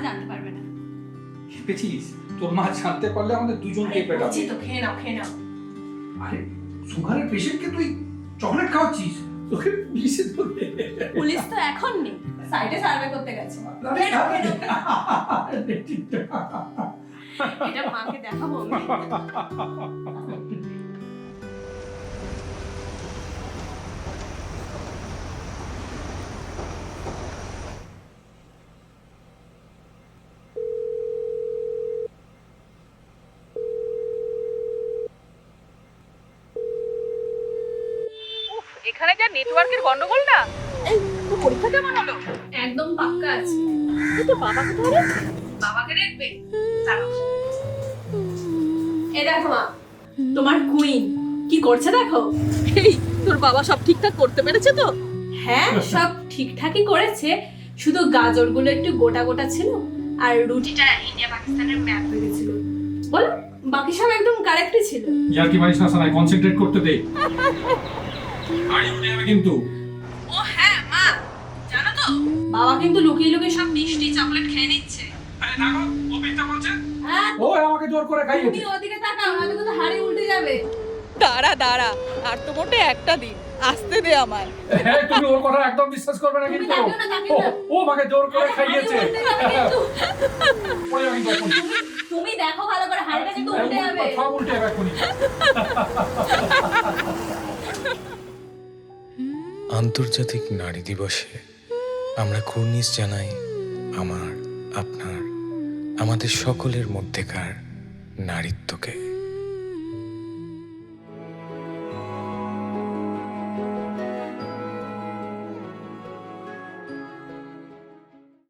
জানতে পারবে না। পেছিস তোর মা জানতে পারলে আমাদের দুজনকে পেটাবে। তো খেয়ে নাও খেয়ে নাও। আরে সুগারের পেশেন্টকে তুই চকলেট খাওয়াচ্ছিস? তোকে পুলিশে ধরবে। পুলিশ তো এখন নেই, সাইডে সার্ভে করতে গেছে। এটা মাকে দেখাবো আমি। এখানে যা নেটওয়ার্কের গন্ডগোল না। এই তো পরীক্ষা কেমন হলো? একদম পাক্কা আছে। তো বাবা কোথায়? বাবাকে দেখবে। এই দেখো মা, তোমার কুইন কি করছে দেখো। এই তোর বাবা সব ঠিকঠাক করতে পেরেছে তো? হ্যাঁ সব ঠিকঠাকই করেছে, শুধু গাজরগুলো একটু গোটা গোটা ছিল আর রুটিটা ইন্ডিয়া পাকিস্তানের ম্যাপ হয়ে ছিল। বলো বাকি সব একদম কারেক্টই ছিল। ইয়ার কি মারিস না সানাই, কনসেন্ট্রেট করতে দে। গাড়ি উঠে যাবে কিন্তু। ও হ্যাঁ মা, জানো তো বাবা কিন্তু লুকিয়ে লুকিয়ে সব মিষ্টি চকলেট খেয়ে নিচ্ছে। আরে না গো, ও মিথ্যা বলছে। হ্যাঁ ও আমাকে জোর করে তুমি খাইয়েছে। ওদিকে তাকাও, নয়তো কিন্তু হাড়ি উল্টে যাবে। দাঁড়া দাঁড়া, আর তো মোটে একটা দিন আসতে দে আমায়। হ্যাঁ তুমি ওর কথা একদম বিশ্বাস করবে না তুমি কিন্তু। তাকিও না, তাকিও না। ও আমাকে জোর করে খাইয়েছে। হাঁড়ি উল্টে যাবে কিন্তু। পড়ে যাবে কিন্তু এখন। তুমি দেখো ভালো করে, হাড়িটা কিন্তু উল্টে যাবে। সব উল্টে যাবে এখনই। আন্তর্জাতিক নারী দিবসে আমরা কুর্নিশ জানাই আমার, আপনার, আমাদের সকলের মধ্যেকার নারীত্বকে।